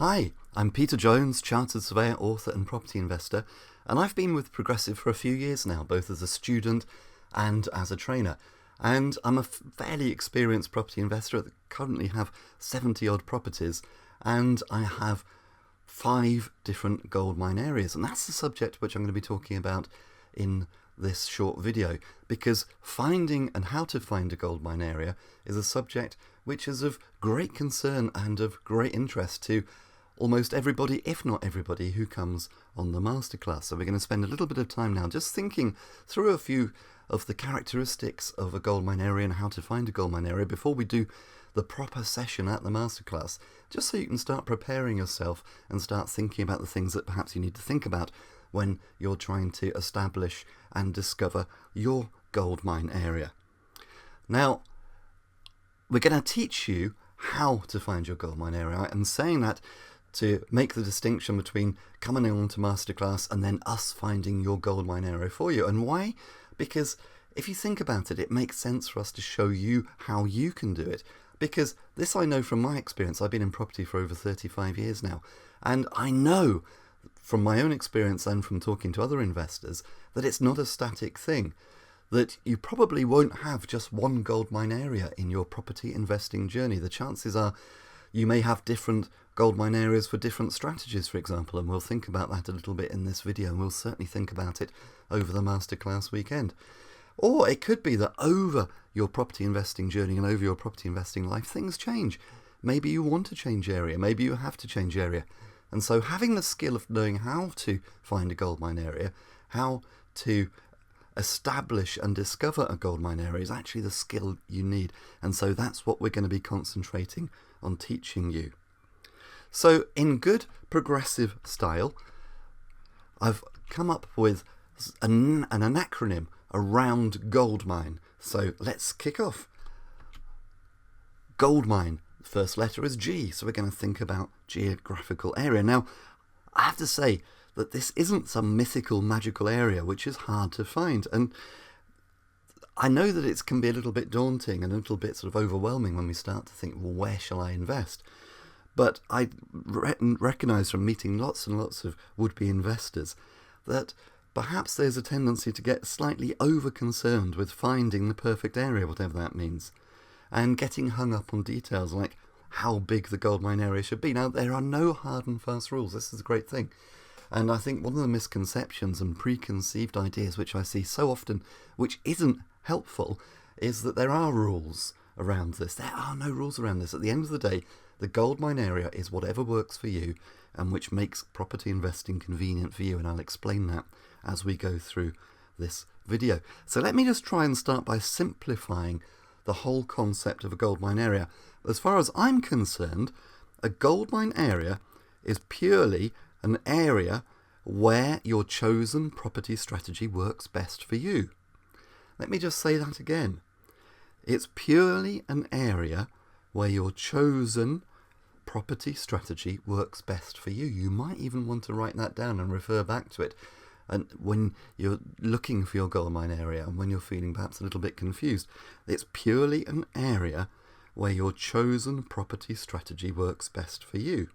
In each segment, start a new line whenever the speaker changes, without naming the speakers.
Hi, I'm Peter Jones, Chartered Surveyor, author and property investor, and I've been with Progressive for a few years now, both as a student and as a trainer. And I'm a fairly experienced property investor. I currently have 70 odd properties, and I have 5 different goldmine areas. And that's the subject which I'm going to be talking about in this short video, because finding and how to find a goldmine area is a subject which is of great concern and of great interest to almost everybody, if not everybody, who comes on the Masterclass. So we're going to spend a little bit of time now just thinking through a few of the characteristics of a goldmine area and how to find a goldmine area before we do the proper session at the Masterclass, just so you can start preparing yourself and start thinking about the things that perhaps you need to think about when you're trying to establish and discover your goldmine area. Now, we're going to teach you how to find your goldmine area. I'm saying that to make the distinction between coming on to Masterclass and then us finding your goldmine area for you. And why? Because if you think about it, it makes sense for us to show you how you can do it. Because this I know from my experience. I've been in property for over 35 years now. And I know from my own experience and from talking to other investors that it's not a static thing. That you probably won't have just one goldmine area in your property investing journey. The chances are you may have different goldmine areas for different strategies, for example, and we'll think about that a little bit in this video, and we'll certainly think about it over the Masterclass weekend. Or it could be that over your property investing journey and over your property investing life, things change. Maybe you want to change area, maybe you have to change area. And so having the skill of knowing how to find a goldmine area, how to establish and discover a goldmine area is actually the skill you need. And so that's what we're going to be concentrating on teaching you. So in good progressive style, I've come up with an acronym around goldmine. So let's kick off. Goldmine. First letter is G, so we're going to think about geographical area. Now, I have to say that this isn't some mythical, magical area which is hard to find. And I know that it can be a little bit daunting and a little bit sort of overwhelming when we start to think, well, where shall I invest? But I recognise from meeting lots and lots of would-be investors that perhaps there's a tendency to get slightly over-concerned with finding the perfect area, whatever that means, and getting hung up on details like how big the goldmine area should be. Now, there are no hard and fast rules. This is a great thing. And I think one of the misconceptions and preconceived ideas which I see so often, which isn't helpful, is that there are rules around this. There are no rules around this. At the end of the day, the goldmine area is whatever works for you and which makes property investing convenient for you. And I'll explain that as we go through this video. So let me just try and start by simplifying the whole concept of a goldmine area. As far as I'm concerned, a goldmine area is purely an area where your chosen property strategy works best for you. Let me just say that again. It's purely an area where your chosen property strategy works best for you. You might even want to write that down and refer back to it. And when you're looking for your goldmine area and when you're feeling perhaps a little bit confused, it's purely an area where your chosen property strategy works best for you.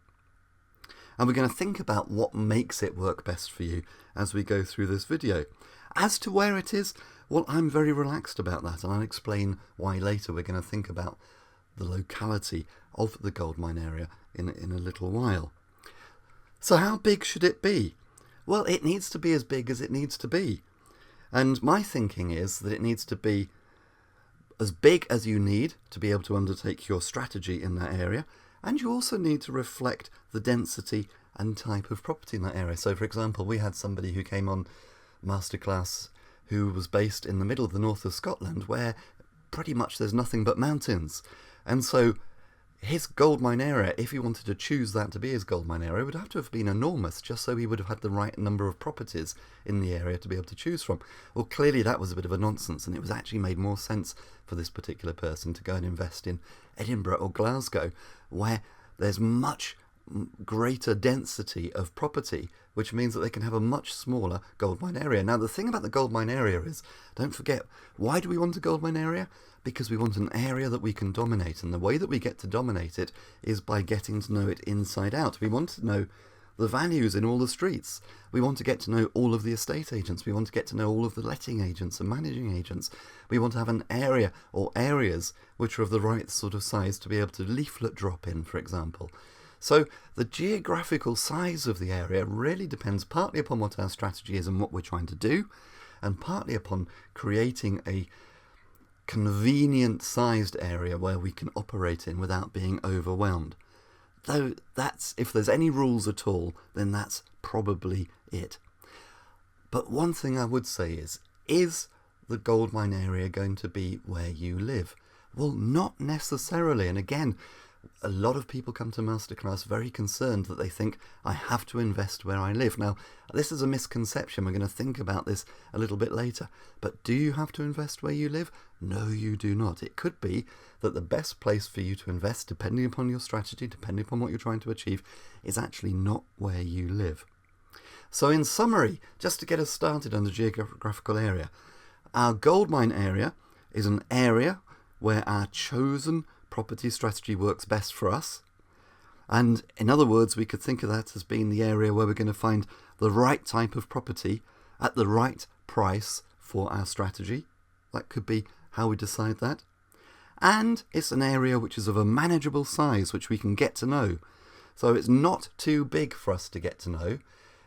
And we're going to think about what makes it work best for you as we go through this video. As to where it is, well, I'm very relaxed about that, and I'll explain why later. We're going to think about the locality of the goldmine area in a little while. So how big should it be? Well, it needs to be as big as it needs to be. And my thinking is that it needs to be as big as you need to be able to undertake your strategy in that area. And you also need to reflect the density and type of property in that area. So, for example, we had somebody who came on Masterclass who was based in the middle of the north of Scotland, where pretty much there's nothing but mountains. And so his goldmine area, if he wanted to choose that to be his goldmine area, would have to have been enormous, just so he would have had the right number of properties in the area to be able to choose from. Well, clearly that was a bit of a nonsense, and it was actually made more sense for this particular person to go and invest in Edinburgh or Glasgow, where there's much greater density of property, which means that they can have a much smaller goldmine area. Now, the thing about the goldmine area is, don't forget, why do we want a goldmine area? Because we want an area that we can dominate, and the way that we get to dominate it is by getting to know it inside out. We want to know the values in all the streets. We want to get to know all of the estate agents. We want to get to know all of the letting agents and managing agents. We want to have an area or areas which are of the right sort of size to be able to leaflet drop in, for example. So the geographical size of the area really depends partly upon what our strategy is and what we're trying to do, and partly upon creating a convenient sized area where we can operate in without being overwhelmed. Though that's, if there's any rules at all, then that's probably it. But one thing I would say is the goldmine area going to be where you live? Well, not necessarily. And again, a lot of people come to Masterclass very concerned that they think, I have to invest where I live. Now, this is a misconception. We're going to think about this a little bit later. But do you have to invest where you live? No, you do not. It could be that the best place for you to invest, depending upon your strategy, depending upon what you're trying to achieve, is actually not where you live. So in summary, just to get us started on the geographical area, our goldmine area is an area where our chosen property strategy works best for us. And in other words, we could think of that as being the area where we're going to find the right type of property at the right price for our strategy. That could be how we decide that. And it's an area which is of a manageable size, which we can get to know. So it's not too big for us to get to know.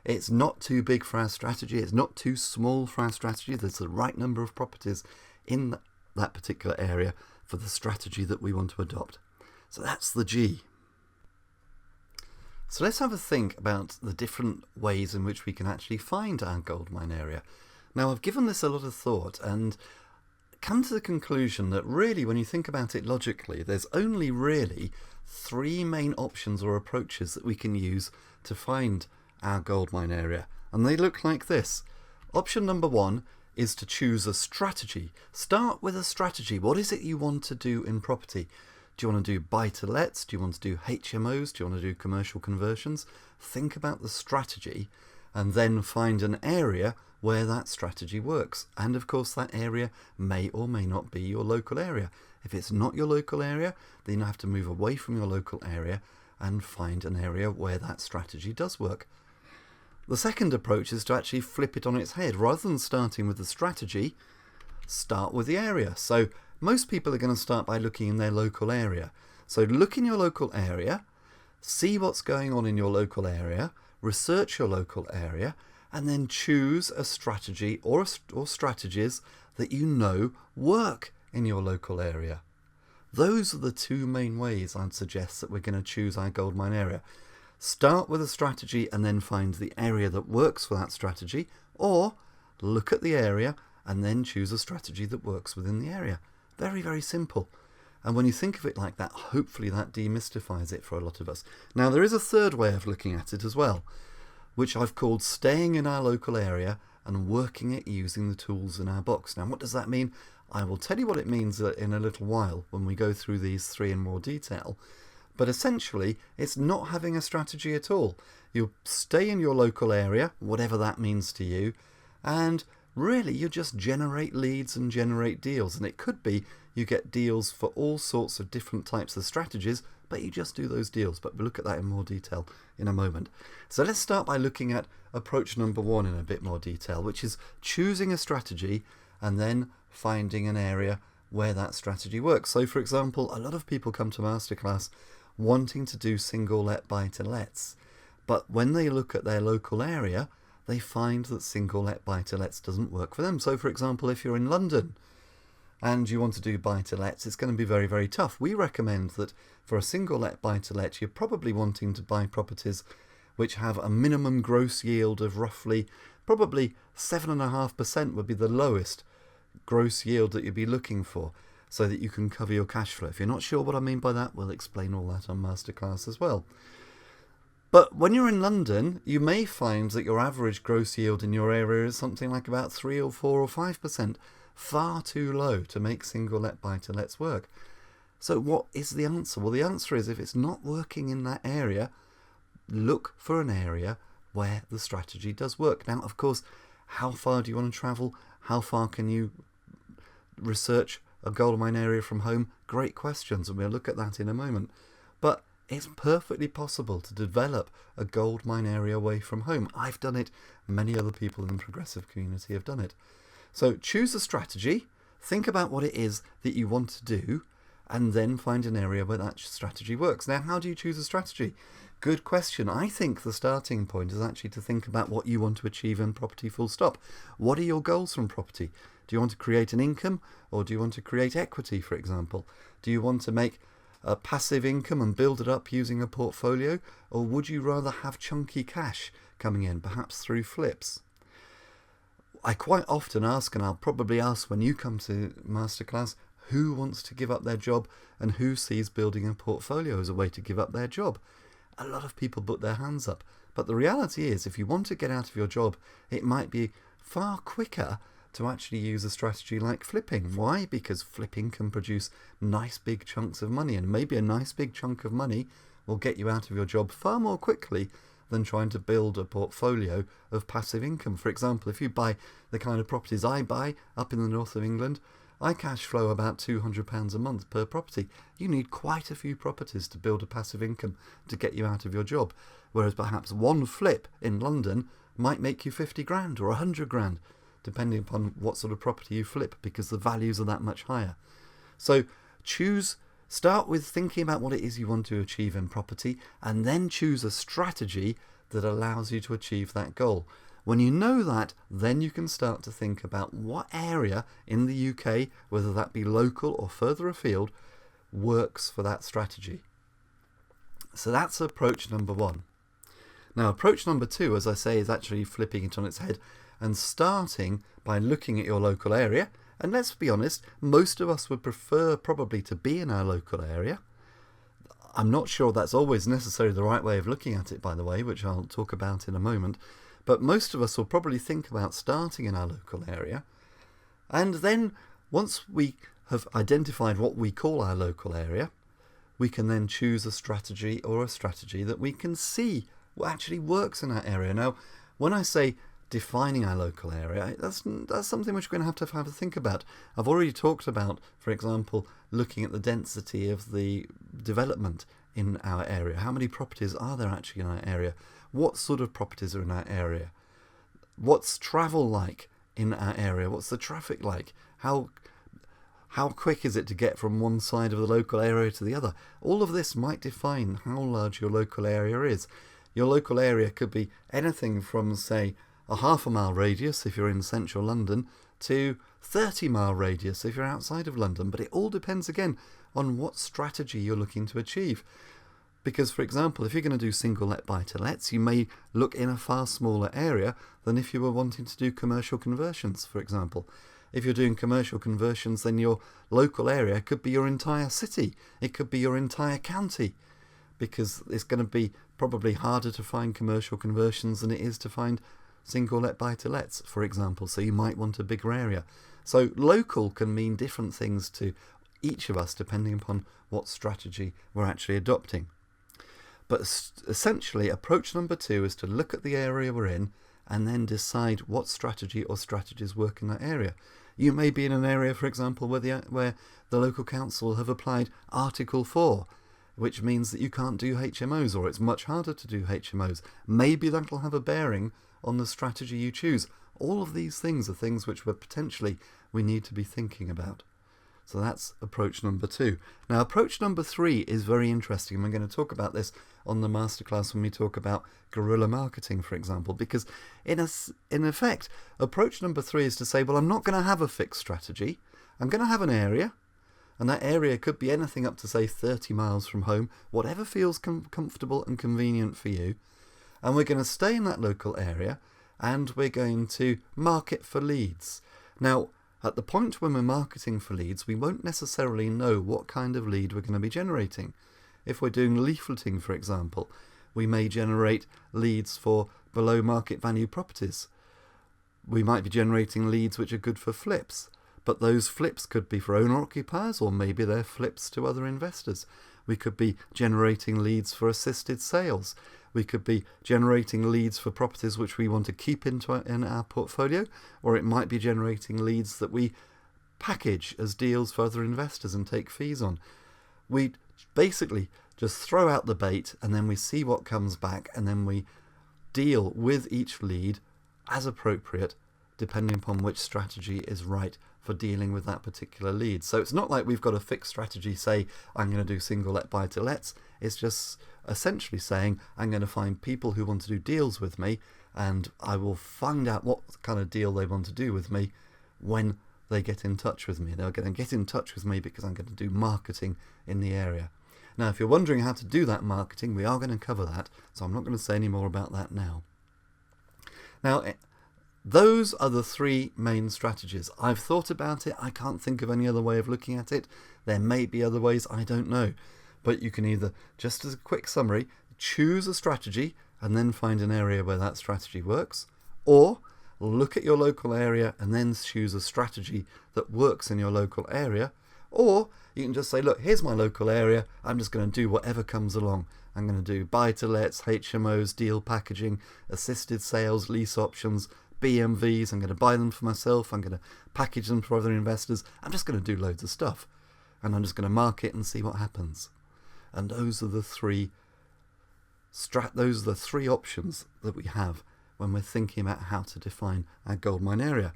It's not too big for our strategy. It's not too small for our strategy. There's the right number of properties in that particular area for the strategy that we want to adopt. So that's the G. So let's have a think about the different ways in which we can actually find our goldmine area. Now, I've given this a lot of thought and come to the conclusion that really, when you think about it logically, there's only really three main options or approaches that we can use to find our goldmine area. And they look like this. Option number one is to choose a strategy. Start with a strategy. What is it you want to do in property? Do you want to do buy-to-lets? Do you want to do HMOs? Do you want to do commercial conversions? Think about the strategy and then find an area where that strategy works. And of course, that area may or may not be your local area. If it's not your local area, then you have to move away from your local area and find an area where that strategy does work. The second approach is to actually flip it on its head. Rather than starting with the strategy, start with the area. So most people are going to start by looking in their local area. So look in your local area, see what's going on in your local area, research your local area, and then choose a strategy or strategies that you know work in your local area. Those are the two main ways I'd suggest that we're going to choose our goldmine area. Start with a strategy and then find the area that works for that strategy, or look at the area and then choose a strategy that works within the area. Very, very simple. And when you think of it like that, hopefully that demystifies it for a lot of us. Now, there is a third way of looking at it as well, which I've called staying in our local area and working it using the tools in our box. Now, what does that mean? I will tell you what it means in a little while when we go through these three in more detail. But essentially, it's not having a strategy at all. You stay in your local area, whatever that means to you, and really you just generate leads and generate deals. And it could be you get deals for all sorts of different types of strategies, but you just do those deals. But we'll look at that in more detail in a moment. So let's start by looking at approach number one in a bit more detail, which is choosing a strategy and then finding an area where that strategy works. So for example, a lot of people come to Masterclass wanting to do single let buy-to-lets, but when they look at their local area, they find that single let buy-to-lets doesn't work for them. So for example, if you're in London and you want to do buy-to-lets, it's going to be very, very tough. We recommend that for a single let buy-to-let, you're probably wanting to buy properties which have a minimum gross yield of roughly, probably 7.5% would be the lowest gross yield that you'd be looking for, so that you can cover your cash flow. If you're not sure what I mean by that, we'll explain all that on Masterclass as well. But when you're in London, you may find that your average gross yield in your area is something like about 3 or 4 or 5%, far too low to make single let buy-to-lets work. So what is the answer? Well, the answer is if it's not working in that area, look for an area where the strategy does work. Now, of course, how far do you want to travel? How far can you research a goldmine area from home? Great questions, and we'll look at that in a moment. But it's perfectly possible to develop a goldmine area away from home. I've done it. Many other people in the progressive community have done it. So choose a strategy, think about what it is that you want to do, and then find an area where that strategy works. Now, how do you choose a strategy? Good question. I think the starting point is actually to think about what you want to achieve in property, full stop. What are your goals from property? Do you want to create an income, or do you want to create equity, for example? Do you want to make a passive income and build it up using a portfolio, or would you rather have chunky cash coming in, perhaps through flips? I quite often ask, and I'll probably ask when you come to Masterclass, who wants to give up their job and who sees building a portfolio as a way to give up their job? A lot of people put their hands up. But the reality is, if you want to get out of your job, it might be far quicker to actually use a strategy like flipping. Why? Because flipping can produce nice big chunks of money, and maybe a nice big chunk of money will get you out of your job far more quickly than trying to build a portfolio of passive income. For example, if you buy the kind of properties I buy up in the north of England, I cash flow about £200 a month per property. You need quite a few properties to build a passive income to get you out of your job, whereas perhaps one flip in London might make you 50 grand or 100 grand, depending upon what sort of property you flip, because the values are that much higher. So start with thinking about what it is you want to achieve in property, and then choose a strategy that allows you to achieve that goal. When you know that, then you can start to think about what area in the UK, whether that be local or further afield, works for that strategy. So that's approach number one. Now, approach number two, as I say, is actually flipping it on its head and starting by looking at your local area. And let's be honest, most of us would prefer probably to be in our local area. I'm not sure that's always necessarily the right way of looking at it, by the way, which I'll talk about in a moment. But most of us will probably think about starting in our local area. And then once we have identified what we call our local area, we can then choose a strategy that we can see what actually works in our area. Now, when I say defining our local area, that's something which we're going to have to think about. I've already talked about, for example, looking at the density of the development in our area. How many properties are there actually in our area? What sort of properties are in our area? What's travel like in our area? What's the traffic like? How quick is it to get from one side of the local area to the other? All of this might define how large your local area is. Your local area could be anything from, say, a half-a-mile radius if you're in central London to 30-mile radius if you're outside of London. But it all depends, again, on what strategy you're looking to achieve. Because, for example, if you're going to do single-let buy-to-lets, you may look in a far smaller area than if you were wanting to do commercial conversions, for example. If you're doing commercial conversions, then your local area could be your entire city. It could be your entire county, because it's going to be probably harder to find commercial conversions than it is to find single-let buy-to-lets, for example, so you might want a bigger area. So local can mean different things to each of us depending upon what strategy we're actually adopting. But essentially, approach number two is to look at the area we're in and then decide what strategy or strategies work in that area. You may be in an area, for example, where the local council have applied Article 4, which means that you can't do HMOs, or it's much harder to do HMOs. Maybe that'll have a bearing on the strategy you choose. All of these things are things which we need to be thinking about. So that's approach number two. Now, approach number three is very interesting, and we're going to talk about this on the masterclass when we talk about guerrilla marketing, for example, because in effect, approach number three is to say, well, I'm not going to have a fixed strategy. I'm going to have an area, and that area could be anything up to, say, 30 miles from home, whatever feels comfortable and convenient for you. And we're going to stay in that local area, and we're going to market for leads. Now, at the point when we're marketing for leads, we won't necessarily know what kind of lead we're going to be generating. If we're doing leafleting, for example, we may generate leads for below market value properties. We might be generating leads which are good for flips, but those flips could be for owner-occupiers, or maybe they're flips to other investors. We could be generating leads for assisted sales. We could be generating leads for properties which we want to keep in our portfolio, or it might be generating leads that we package as deals for other investors and take fees on. We basically just throw out the bait, and then we see what comes back, and then we deal with each lead as appropriate, depending upon which strategy is right for dealing with that particular lead. So it's not like we've got a fixed strategy, say, I'm going to do single let buy to lets. It's just essentially saying, I'm going to find people who want to do deals with me, and I will find out what kind of deal they want to do with me when they get in touch with me. They're going to get in touch with me because I'm going to do marketing in the area. Now, if you're wondering how to do that marketing, we are going to cover that, so I'm not going to say any more about that now. Now, those are the three main strategies. I've thought about it. I can't think of any other way of looking at it. There may be other ways, I don't know. But you can either, just as a quick summary, choose a strategy and then find an area where that strategy works, or look at your local area and then choose a strategy that works in your local area, or you can just say, look, here's my local area, I'm just going to do whatever comes along. I'm going to do buy-to-lets, HMOs, deal packaging, assisted sales, lease options, BMVs. I'm going to buy them for myself, I'm going to package them for other investors. I'm just going to do loads of stuff, and I'm just going to market and see what happens. And those are the three options that we have when we're thinking about how to define our goldmine area.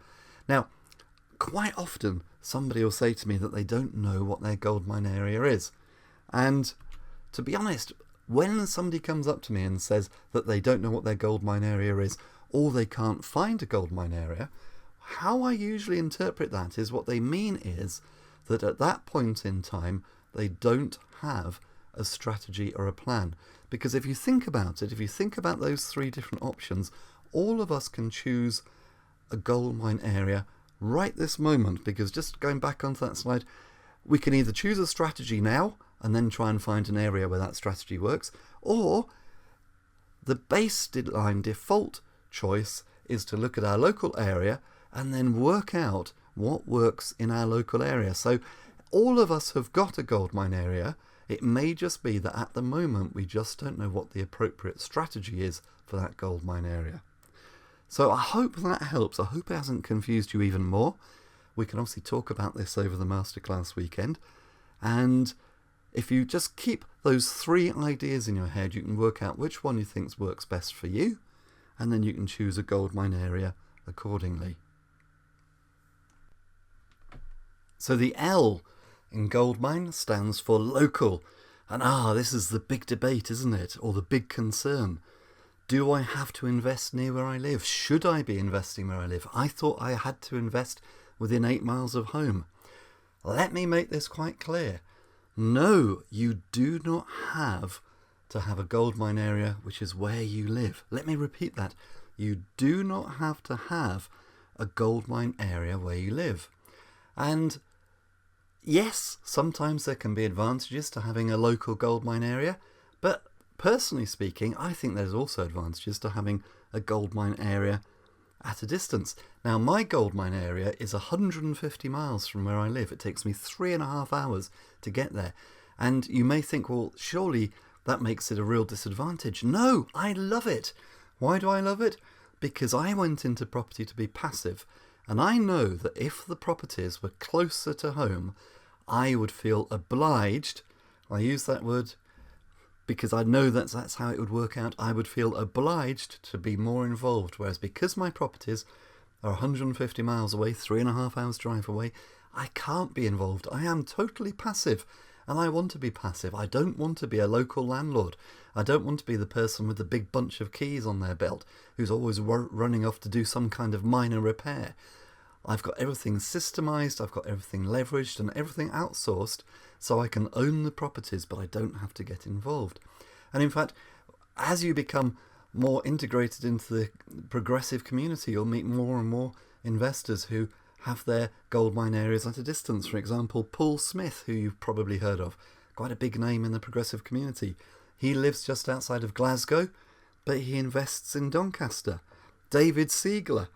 Now, quite often somebody will say to me that they don't know what their goldmine area is. And to be honest, when somebody comes up to me and says that they don't know what their goldmine area is, or they can't find a goldmine area, how I usually interpret that is what they mean is that at that point in time they don't have a strategy or a plan. Because if you think about it, if you think about those three different options, all of us can choose a goldmine area right this moment. Because just going back onto that slide, we can either choose a strategy now and then try and find an area where that strategy works, or the baseline default choice is to look at our local area and then work out what works in our local area. So all of us have got a goldmine area. It may just be that at the moment we just don't know what the appropriate strategy is for that goldmine area. So I hope that helps. I hope it hasn't confused you even more. We can obviously talk about this over the Masterclass weekend, and if you just keep those three ideas in your head, you can work out which one you think works best for you, and then you can choose a goldmine area accordingly. So the L in goldmine stands for local. And this is the big debate, isn't it? Or the big concern. Do I have to invest near where I live? Should I be investing where I live? I thought I had to invest within 8 miles of home. Let me make this quite clear. No, you do not have to have a goldmine area which is where you live. Let me repeat that. You do not have to have a goldmine area where you live. And yes, sometimes there can be advantages to having a local goldmine area, but personally speaking, I think there's also advantages to having a goldmine area at a distance. Now, my goldmine area is 150 miles from where I live. It takes me 3.5 hours to get there. And you may think, well, surely that makes it a real disadvantage. No, I love it. Why do I love it? Because I went into property to be passive, and I know that if the properties were closer to home, I would feel obliged. I use that word because I know that's how it would work out. I would feel obliged to be more involved, whereas because my properties are 150 miles away, 3.5 hours drive away, I can't be involved. I am totally passive, and I want to be passive. I don't want to be a local landlord. I don't want to be the person with the big bunch of keys on their belt who's always running off to do some kind of minor repair. I've got everything systemized, I've got everything leveraged and everything outsourced, so I can own the properties, but I don't have to get involved. And in fact, as you become more integrated into the progressive community, you'll meet more and more investors who have their goldmine areas at a distance. For example, Paul Smith, who you've probably heard of, quite a big name in the progressive community. He lives just outside of Glasgow, but he invests in Doncaster. David Siegler,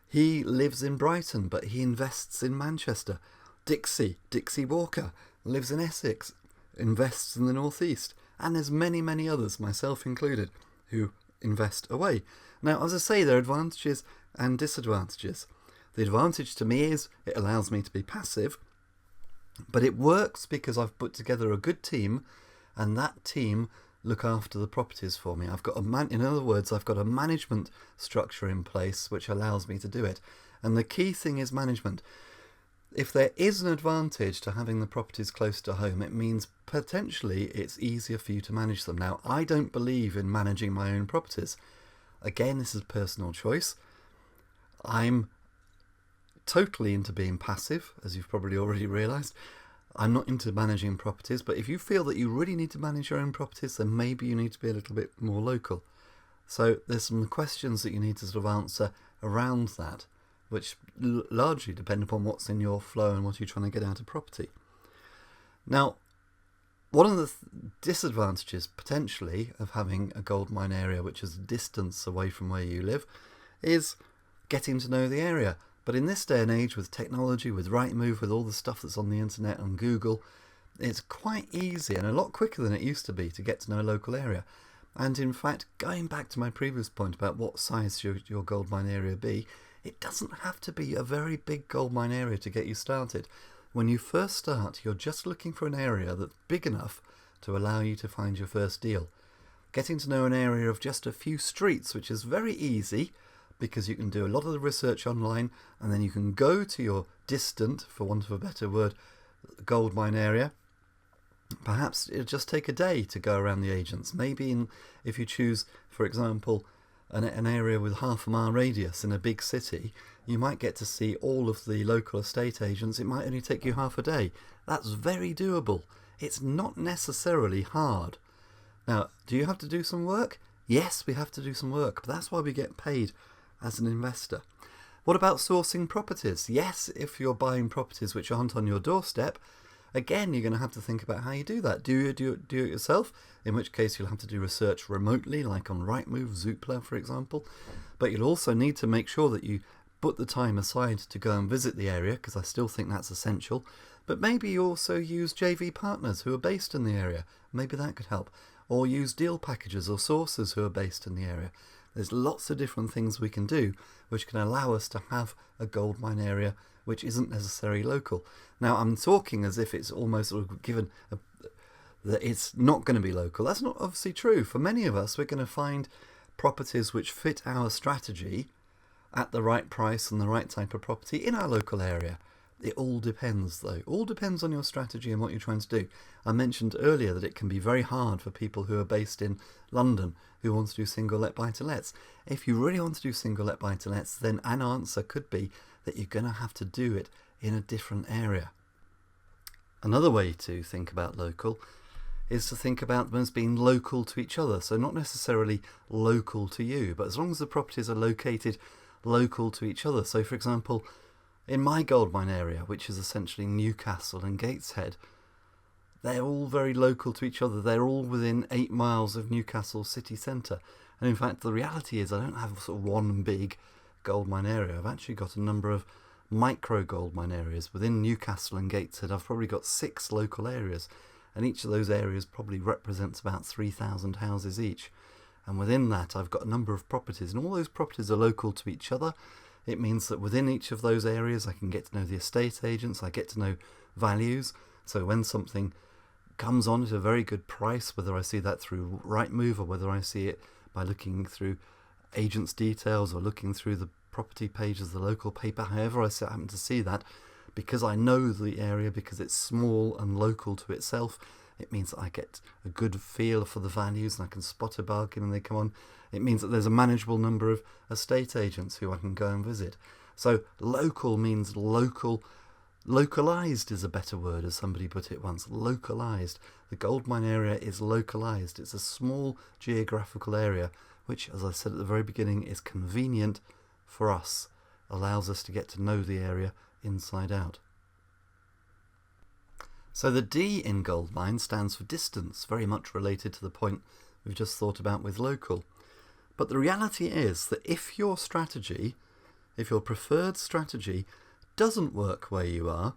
he lives in Brighton, but he invests in Manchester. Dixie Walker, lives in Essex, invests in the northeast. And there's many, many others, myself included, who invest away. Now, as I say, there are advantages and disadvantages. The advantage to me is it allows me to be passive, but it works because I've put together a good team, and that team look after the properties for me. In other words, I've got a management structure in place which allows me to do it. And the key thing is management. If there is an advantage to having the properties close to home, it means potentially it's easier for you to manage them. Now, I don't believe in managing my own properties. Again, this is personal choice. I'm totally into being passive, as you've probably already realised. I'm not into managing properties, but if you feel that you really need to manage your own properties, then maybe you need to be a little bit more local. So there's some questions that you need to sort of answer around that, which largely depend upon what's in your flow and what you're trying to get out of property. Now, one of the disadvantages potentially of having a goldmine area which is a distance away from where you live is getting to know the area. But in this day and age, with technology, with Rightmove, with all the stuff that's on the internet and Google, it's quite easy and a lot quicker than it used to be to get to know a local area. And in fact, going back to my previous point about what size should your goldmine area be, it doesn't have to be a very big goldmine area to get you started. When you first start, you're just looking for an area that's big enough to allow you to find your first deal. Getting to know an area of just a few streets, which is very easy because you can do a lot of the research online, and then you can go to your distant, for want of a better word, goldmine area. Perhaps it'll just take a day to go around the agents. Maybe if you choose, for example, an area with half a mile radius in a big city, you might get to see all of the local estate agents. It might only take you half a day. That's very doable. It's not necessarily hard. Now, do you have to do some work? Yes, we have to do some work, but that's why we get paid as an investor. What about sourcing properties? Yes, if you're buying properties which aren't on your doorstep, again, you're going to have to think about how you do that. Do you do it yourself? In which case you'll have to do research remotely, like on Rightmove, Zoopla, for example. But you'll also need to make sure that you put the time aside to go and visit the area, because I still think that's essential. But maybe you also use JV partners who are based in the area. Maybe that could help. Or use deal packages or sources who are based in the area. There's lots of different things we can do which can allow us to have a goldmine area which isn't necessarily local. Now, I'm talking as if it's almost sort of given that it's not going to be local. That's not obviously true. For many of us, we're going to find properties which fit our strategy at the right price and the right type of property in our local area. It all depends, though. All depends on your strategy and what you're trying to do. I mentioned earlier that it can be very hard for people who are based in London who want to do single-let buy-to-lets. If you really want to do single-let buy-to-lets, then an answer could be that you're going to have to do it in a different area. Another way to think about local is to think about them as being local to each other. So not necessarily local to you, but as long as the properties are located local to each other. So, for example, in my goldmine area, which is essentially Newcastle and Gateshead, they're all very local to each other. They're all within 8 miles of Newcastle city centre. And in fact, the reality is I don't have sort of one big goldmine area. I've actually got a number of micro goldmine areas. Within Newcastle and Gateshead, I've probably got 6 local areas. And each of those areas probably represents about 3,000 houses each. And within that, I've got a number of properties. And all those properties are local to each other. It means that within each of those areas, I can get to know the estate agents, I get to know values. So when something comes on at a very good price, whether I see that through Rightmove or whether I see it by looking through agents' details or looking through the property pages of the local paper, however I happen to see that, because I know the area, because it's small and local to itself, it means that I get a good feel for the values and I can spot a bargain when they come on. It means that there's a manageable number of estate agents who I can go and visit. So local means local. Localised is a better word, as somebody put it once. Localised. The goldmine area is localised. It's a small geographical area which, as I said at the very beginning, is convenient for us. Allows us to get to know the area inside out. So the D in goldmine stands for distance, very much related to the point we've just thought about with local. But the reality is that if your preferred strategy doesn't work where you are,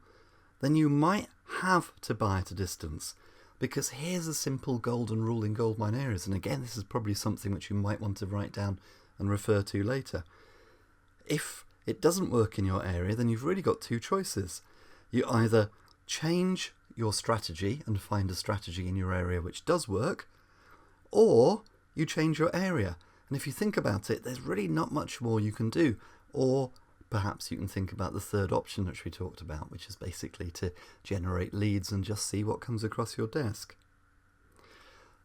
then you might have to buy at a distance. Because here's a simple golden rule in goldmine areas, and again, this is probably something which you might want to write down and refer to later. If it doesn't work in your area, then you've really got two choices. You either change your strategy and find a strategy in your area which does work, or you change your area. And if you think about it, there's really not much more you can do. Or perhaps you can think about the third option which we talked about, which is basically to generate leads and just see what comes across your desk.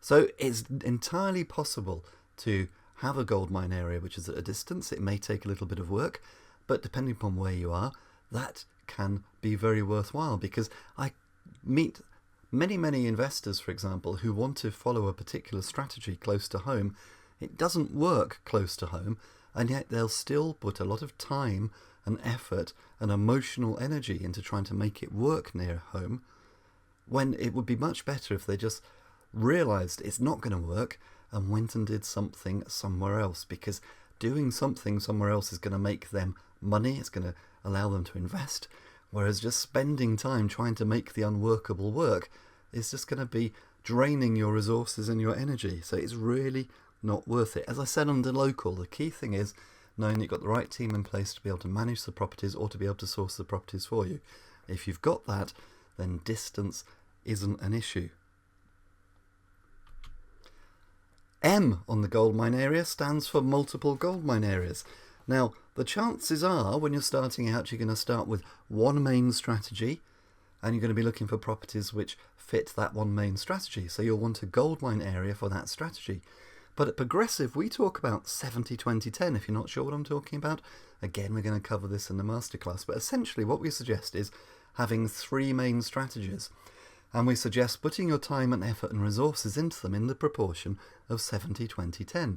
So it's entirely possible to have a goldmine area which is at a distance. It may take a little bit of work, but depending upon where you are, that can be very worthwhile, because I meet many investors, for example, who want to follow a particular strategy close to home. It doesn't work close to home, and yet they'll still put a lot of time and effort and emotional energy into trying to make it work near home, when it would be much better if they just realized it's not going to work and went and did something somewhere else, because doing something somewhere else is going to make them money, it's going to allow them to invest, whereas just spending time trying to make the unworkable work is just going to be draining your resources and your energy. So it's really not worth it. As I said under local, the key thing is knowing you've got the right team in place to be able to manage the properties or to be able to source the properties for you. If you've got that, then distance isn't an issue. M on the goldmine area stands for multiple goldmine areas. Now, the chances are when you're starting out, you're going to start with one main strategy, and you're going to be looking for properties which fit that one main strategy. So you'll want a goldmine area for that strategy. But at Progressive, we talk about 70-20-10. If you're not sure what I'm talking about, again, we're going to cover this in the masterclass. But essentially what we suggest is having three main strategies. And we suggest putting your time and effort and resources into them in the proportion of 70-20-10.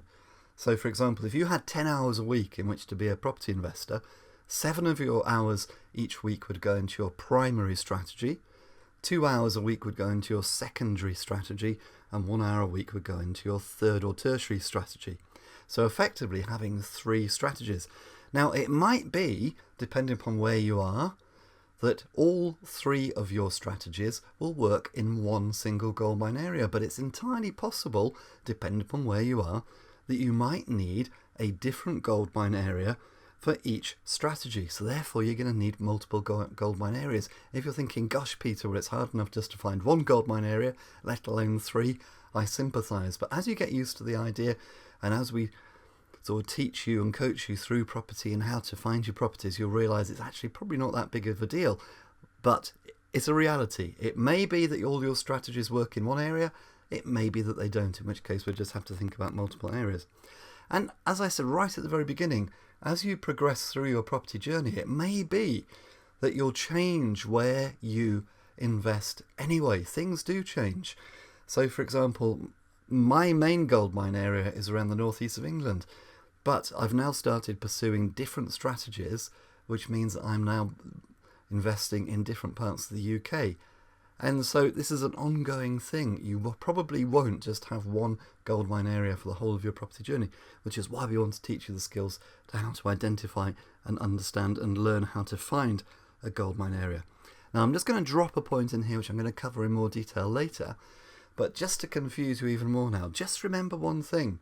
So, for example, if you had 10 hours a week in which to be a property investor, 7 of your hours each week would go into your primary strategy, 2 hours a week would go into your secondary strategy, and 1 hour a week would go into your third or tertiary strategy. So effectively having 3 strategies. Now, it might be, depending upon where you are, that all 3 of your strategies will work in one single goldmine area, but it's entirely possible, depending upon where you are, that you might need a different goldmine area for each strategy. So therefore you're going to need multiple goldmine areas. If you're thinking, gosh Peter, well, it's hard enough just to find one goldmine area, let alone 3, I sympathise. But as you get used to the idea, and as we sort of teach you and coach you through property and how to find your properties, you'll realise it's actually probably not that big of a deal. But it's a reality. It may be that all your strategies work in one area, it may be that they don't, in which case we'll just have to think about multiple areas. And as I said right at the very beginning, as you progress through your property journey, it may be that you'll change where you invest anyway. Things do change. So, for example, my main goldmine area is around the northeast of England, but I've now started pursuing different strategies, which means that I'm now investing in different parts of the UK. And so this is an ongoing thing. You probably won't just have one goldmine area for the whole of your property journey, which is why we want to teach you the skills to how to identify and understand and learn how to find a goldmine area. Now, I'm just going to drop a point in here, which I'm going to cover in more detail later, but just to confuse you even more now, just remember one thing.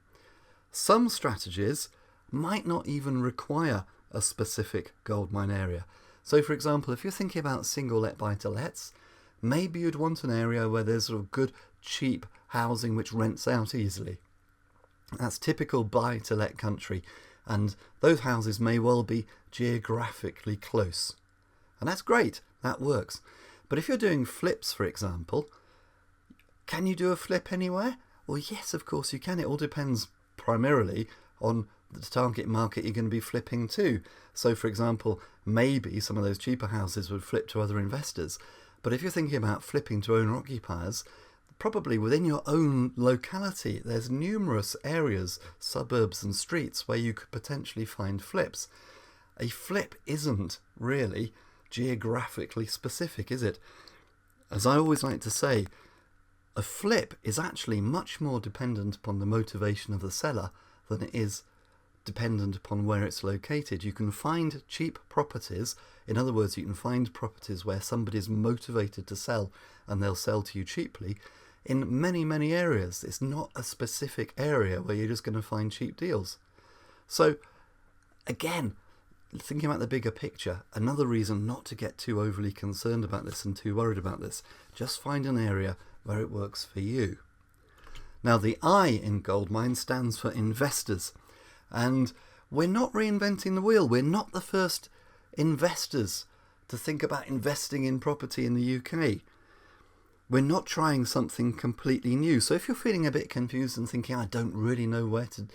Some strategies might not even require a specific goldmine area. So, for example, if you're thinking about single-let buy-to-lets, maybe you'd want an area where there's sort of good, cheap housing which rents out easily. That's typical buy-to-let country, and those houses may well be geographically close. And that's great, that works. But if you're doing flips, for example, can you do a flip anywhere? Well, yes, of course you can. It all depends primarily on the target market you're going to be flipping to. So, for example, maybe some of those cheaper houses would flip to other investors. But if you're thinking about flipping to owner-occupiers, probably within your own locality, there's numerous areas, suburbs and streets where you could potentially find flips. A flip isn't really geographically specific, is it? As I always like to say, a flip is actually much more dependent upon the motivation of the seller than it is dependent upon where it's located. You can find cheap properties. In other words, you can find properties where somebody's motivated to sell and they'll sell to you cheaply. in many, many areas. It's not a specific area where you're just going to find cheap deals. So again, thinking about the bigger picture, another reason not to get too overly concerned about this and too worried about this. Just find an area where it works for you. Now, the I in Goldmine stands for investors. And we're not reinventing the wheel. We're not the first investors to think about investing in property in the UK. We're not trying something completely new. So if you're feeling a bit confused and thinking, I don't really know where to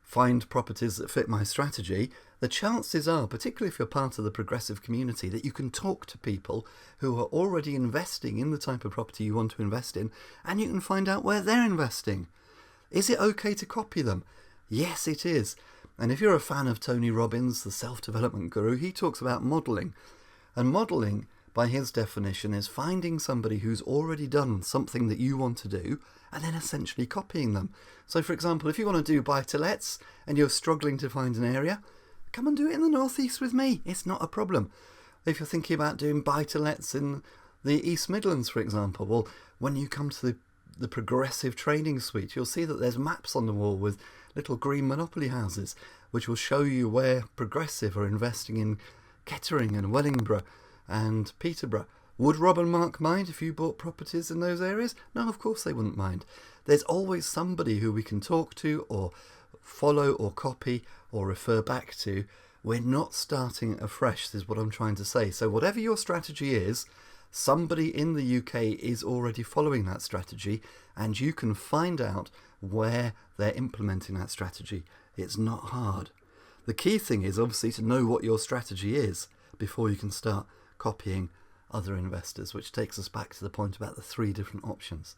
find properties that fit my strategy, the chances are, particularly if you're part of the progressive community, that you can talk to people who are already investing in the type of property you want to invest in, and you can find out where they're investing. Is it okay to copy them? Yes, it is. And if you're a fan of Tony Robbins, the self-development guru, he talks about modelling. And modelling, by his definition, is finding somebody who's already done something that you want to do and then essentially copying them. So, for example, if you want to do buy-to-lets and you're struggling to find an area, come and do it in the northeast with me. It's not a problem. If you're thinking about doing buy-to-lets in the East Midlands, for example, well, when you come to the progressive training suite, you'll see that there's maps on the wall with little green monopoly houses, which will show you where progressive are investing in Kettering and Wellingborough and Peterborough. Would Rob and Mark mind if you bought properties in those areas? No, of course they wouldn't mind. There's always somebody who we can talk to or follow or copy or refer back to. We're not starting afresh, is what I'm trying to say. So whatever your strategy is, somebody in the UK is already following that strategy, and you can find out where they're implementing that strategy. It's not hard. The key thing is obviously to know what your strategy is before you can start copying other investors, which takes us back to the point about the 3 different options.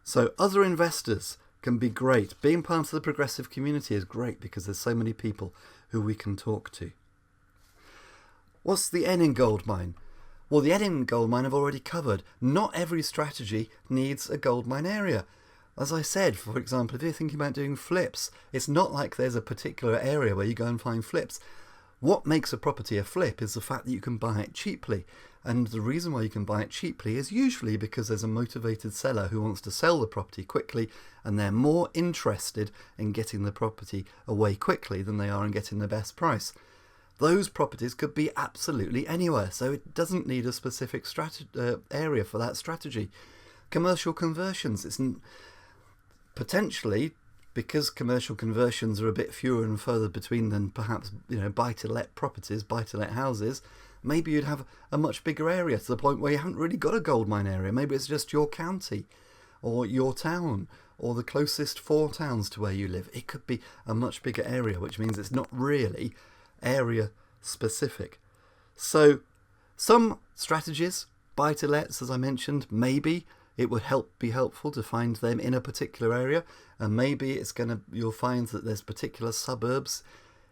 So other investors can be great. Being part of the progressive community is great because there's so many people who we can talk to. What's the N in Goldmine? Well, the N in Goldmine I've already covered. Not every strategy needs a Goldmine area. As I said, for example, if you're thinking about doing flips, it's not like there's a particular area where you go and find flips. What makes a property a flip is the fact that you can buy it cheaply. And the reason why you can buy it cheaply is usually because there's a motivated seller who wants to sell the property quickly, and they're more interested in getting the property away quickly than they are in getting the best price. Those properties could be absolutely anywhere, so it doesn't need a specific area for that strategy. Commercial conversions, it's potentially, because commercial conversions are a bit fewer and further between than perhaps buy-to-let properties, buy-to-let houses, maybe you'd have a much bigger area to the point where you haven't really got a Goldmine area. Maybe it's just your county or your town or the closest 4 towns to where you live. It could be a much bigger area, which means it's not really area specific. So some strategies, buy-to-lets, as I mentioned, maybe it would be helpful to find them in a particular area, and maybe you'll find that there's particular suburbs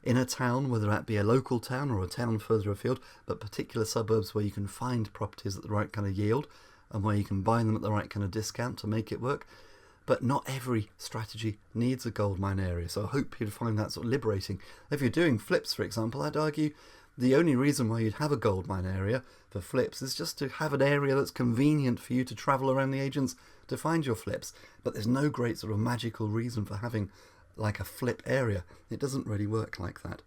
in a town, whether that be a local town or a town further afield, but particular suburbs where you can find properties at the right kind of yield and where you can buy them at the right kind of discount to make it work. But not every strategy needs a Goldmine area, so I hope you'd find that sort of liberating. If you're doing flips, for example, I'd argue the only reason why you'd have a Goldmine area for flips is just to have an area that's convenient for you to travel around the agents to find your flips. But there's no great sort of magical reason for having like a flip area. It doesn't really work like that.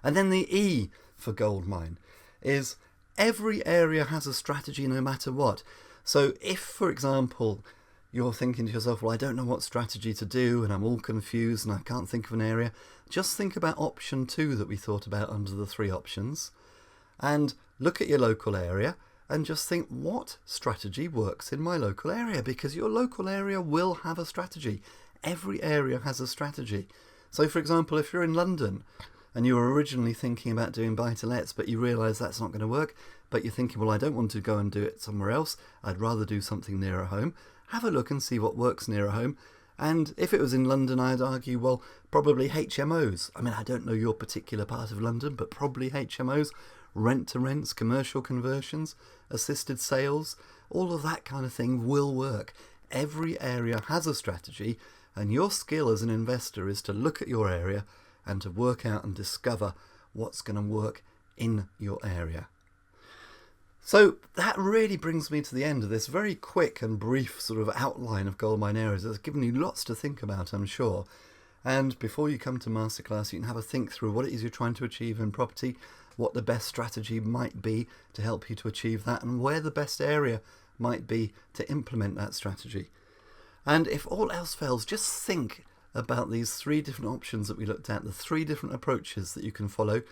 And then the E for Goldmine is every area has a strategy no matter what. So if, for example, you're thinking to yourself, well, I don't know what strategy to do and I'm all confused and I can't think of an area, just think about option 2 that we thought about under the 3 options and look at your local area and just think, what strategy works in my local area? Because your local area will have a strategy. Every area has a strategy. So, for example, if you're in London and you were originally thinking about doing buy-to-lets, but you realise that's not going to work, but you're thinking, well, I don't want to go and do it somewhere else, I'd rather do something nearer home, have a look and see what works nearer home. And if it was in London, I'd argue, well, probably HMOs. I mean, I don't know your particular part of London, but probably HMOs, rent-to-rents, commercial conversions, assisted sales, all of that kind of thing will work. Every area has a strategy, and your skill as an investor is to look at your area and to work out and discover what's going to work in your area. So that really brings me to the end of this very quick and brief sort of outline of goldmine areas. It's given you lots to think about, I'm sure. And before you come to Masterclass, you can have a think through what it is you're trying to achieve in property, what the best strategy might be to help you to achieve that, and where the best area might be to implement that strategy. And if all else fails, just think about these 3 different options that we looked at, the 3 different approaches that you can follow.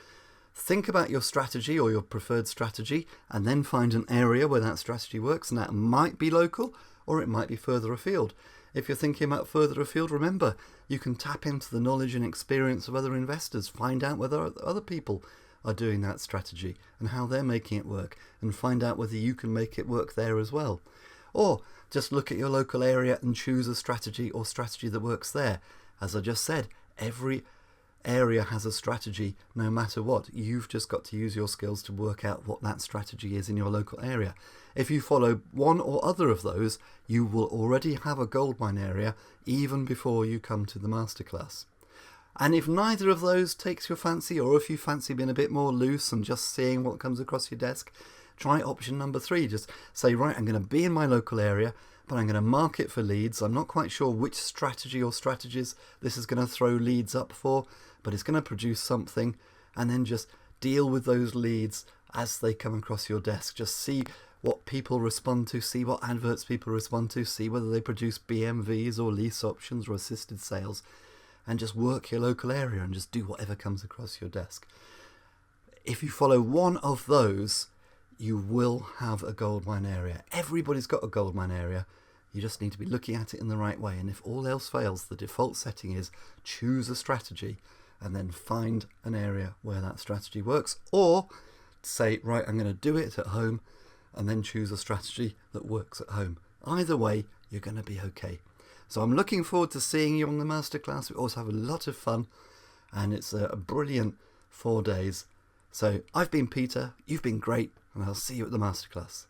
Think about your strategy or your preferred strategy, and then find an area where that strategy works, and that might be local or it might be further afield. If you're thinking about further afield, remember, you can tap into the knowledge and experience of other investors, find out whether other people are doing that strategy and how they're making it work, and find out whether you can make it work there as well. Or just look at your local area and choose a strategy or strategy that works there. As I just said, every area has a strategy no matter what. You've just got to use your skills to work out what that strategy is in your local area. If you follow one or other of those, you will already have a goldmine area even before you come to the masterclass. And if neither of those takes your fancy, or if you fancy being a bit more loose and just seeing what comes across your desk, try option number 3. Just say, right, I'm going to be in my local area, but I'm going to mark it for leads. I'm not quite sure which strategy or strategies this is going to throw leads up for, but it's going to produce something, and then just deal with those leads as they come across your desk. Just see what people respond to, see what adverts people respond to, see whether they produce BMVs or lease options or assisted sales, and just work your local area and just do whatever comes across your desk. If you follow one of those, you will have a goldmine area. Everybody's got a goldmine area. You just need to be looking at it in the right way. And if all else fails, the default setting is choose a strategy and then find an area where that strategy works. Or say, right, I'm going to do it at home, and then choose a strategy that works at home. Either way, you're going to be okay. So I'm looking forward to seeing you on the masterclass. We always have a lot of fun, and it's a brilliant 4 days. So I've been Peter, you've been great, and I'll see you at the masterclass.